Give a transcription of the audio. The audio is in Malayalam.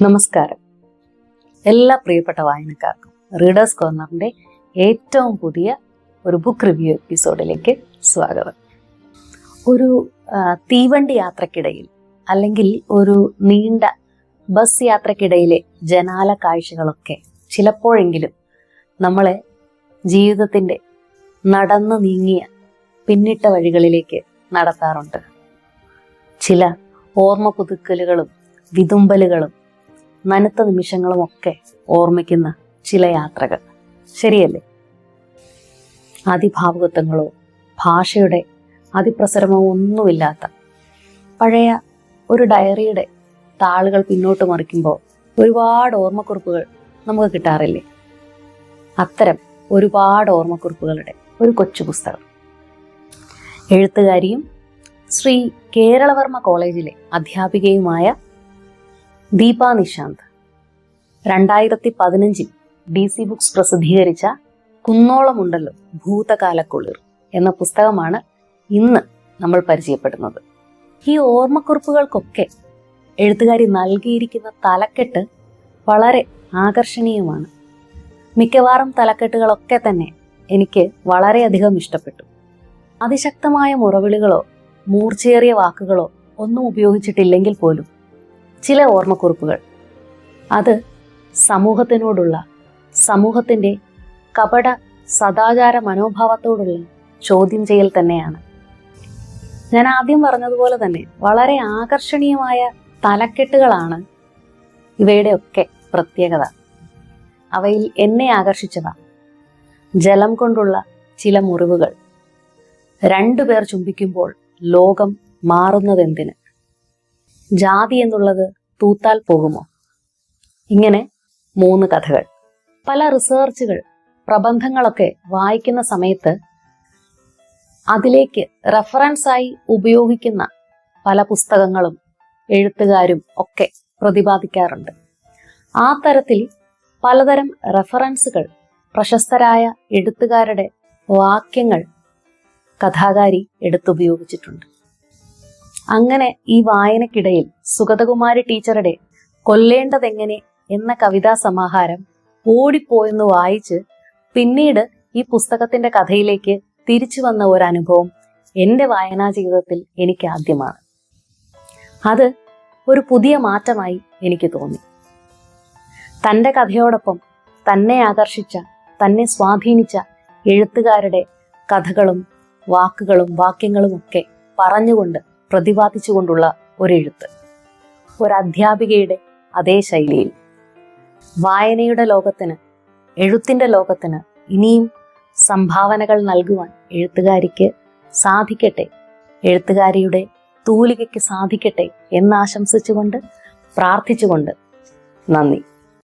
നമസ്കാരം. എല്ലാ പ്രിയപ്പെട്ട വായനക്കാർക്കും റീഡേഴ്സ് കോർണറിൻ്റെ ഏറ്റവും പുതിയ ഒരു ബുക്ക് റിവ്യൂ എപ്പിസോഡിലേക്ക് സ്വാഗതം. ഒരു തീവണ്ടി യാത്രക്കിടയിൽ അല്ലെങ്കിൽ ഒരു നീണ്ട ബസ് യാത്രക്കിടയിലെ ജനാല കാഴ്ചകളൊക്കെ ചിലപ്പോഴെങ്കിലും നമ്മളെ ജീവിതത്തിൻ്റെ നടന്നു നീങ്ങിയ പിന്നിട്ട വഴികളിലേക്ക് നടത്താറുണ്ട്. ചില ഓർമ്മ പുതുക്കലുകളും വിതുമ്പലുകളും നനുത്ത നിമിഷങ്ങളുമൊക്കെ ഓർമ്മിക്കുന്ന ചില യാത്രകൾ, ശരിയല്ലേ? അതിഭാവുകത്വങ്ങളോ ഭാഷയുടെ അതിപ്രസരമോ ഒന്നുമില്ലാത്ത പഴയ ഒരു ഡയറിയുടെ താളുകൾ പിന്നോട്ട് മറിക്കുമ്പോൾ ഒരുപാട് ഓർമ്മക്കുറിപ്പുകൾ നമുക്ക് കിട്ടാറില്ലേ? അത്തരം ഒരുപാട് ഓർമ്മക്കുറിപ്പുകളുടെ ഒരു കൊച്ചു പുസ്തകം. എഴുത്തുകാരിയും ശ്രീ കേരളവർമ്മ കോളേജിലെ അധ്യാപികയുമായ ദീപ നിശാന്ത് 2015 DC ബുക്സ് പ്രസിദ്ധീകരിച്ച കുന്നോളമുണ്ടല്ലോ ഭൂതകാലക്കുളിർ എന്ന പുസ്തകമാണ് ഇന്ന് നമ്മൾ പരിചയപ്പെടുന്നത്. ഈ ഓർമ്മക്കുറിപ്പുകൾക്കൊക്കെ എഴുത്തുകാരി നൽകിയിരിക്കുന്ന തലക്കെട്ട് വളരെ ആകർഷണീയമാണ്. മിക്കവാറും തലക്കെട്ടുകളൊക്കെ തന്നെ എനിക്ക് വളരെയധികം ഇഷ്ടപ്പെട്ടു. അതിശക്തമായ മുറവിളികളോ മൂർച്ചയേറിയ വാക്കുകളോ ഒന്നും ഉപയോഗിച്ചിട്ടില്ലെങ്കിൽ പോലും ചില ഓർമ്മക്കുറിപ്പുകൾ അത് സമൂഹത്തിൻ്റെ കപട സദാചാര മനോഭാവത്തോടുള്ള ചോദ്യം ചെയ്യൽ തന്നെയാണ്. ഞാൻ ആദ്യം പറഞ്ഞതുപോലെ തന്നെ വളരെ ആകർഷണീയമായ തലക്കെട്ടുകളാണ് ഇവയുടെയൊക്കെ പ്രത്യേകത. അവയിൽ എന്നെ ആകർഷിച്ചവ ജലം കൊണ്ടുള്ള ചില മുറിവുകൾ, 2 പേർ ചുംബിക്കുമ്പോൾ ലോകം മാറുന്നതെന്തിന്, ജാതി എന്നുള്ളത് തൂത്താൽ പോകുമോ, ഇങ്ങനെ 3 കഥകൾ. പല റിസർച്ചുകൾ, പ്രബന്ധങ്ങളൊക്കെ വായിക്കുന്ന സമയത്ത് അതിലേക്ക് റെഫറൻസായി ഉപയോഗിക്കുന്ന പല പുസ്തകങ്ങളും എഴുത്തുകാരും ഒക്കെ പ്രതിപാദിക്കാറുണ്ട്. ആ തരത്തിൽ പലതരം റെഫറൻസുകൾ, പ്രശസ്തരായ എഴുത്തുകാരുടെ വാക്യങ്ങൾ കഥാകാരി എടുത്തുപയോഗിച്ചിട്ടുണ്ട്. അങ്ങനെ ഈ വായനക്കിടയിൽ സുഗതകുമാരി ടീച്ചറുടെ കൊല്ലേണ്ടതെങ്ങനെ എന്ന കവിതാ സമാഹാരം ഓടിപ്പോയെന്ന് വായിച്ച് പിന്നീട് ഈ പുസ്തകത്തിന്റെ കഥയിലേക്ക് തിരിച്ചു വന്ന ഒരു അനുഭവം എൻ്റെ വായനാ ജീവിതത്തിൽ എനിക്ക് ആദ്യമാണ്. അത് ഒരു പുതിയ മാറ്റമായി എനിക്ക് തോന്നി. തൻ്റെ കഥയോടൊപ്പം തന്നെ ആകർഷിച്ച, തന്നെ സ്വാധീനിച്ച എഴുത്തുകാരുടെ കഥകളും വാക്കുകളും വാക്യങ്ങളും ഒക്കെ പറഞ്ഞുകൊണ്ട് പ്രതിപാദിച്ചുകൊണ്ടുള്ള ഒരെഴുത്ത്, ഒരു അധ്യാപികയുടെ അതേ ശൈലിയിൽ. വായനയുടെ ലോകത്തിന്, എഴുത്തിൻ്റെ ലോകത്തിന് ഇനിയും സംഭാവനകൾ നൽകുവാൻ എഴുത്തുകാരിക്ക് സാധിക്കട്ടെ, എഴുത്തുകാരിയുടെ തൂലികയ്ക്ക് സാധിക്കട്ടെ എന്നാശംസിച്ചുകൊണ്ട്, പ്രാർത്ഥിച്ചുകൊണ്ട്, നന്ദി.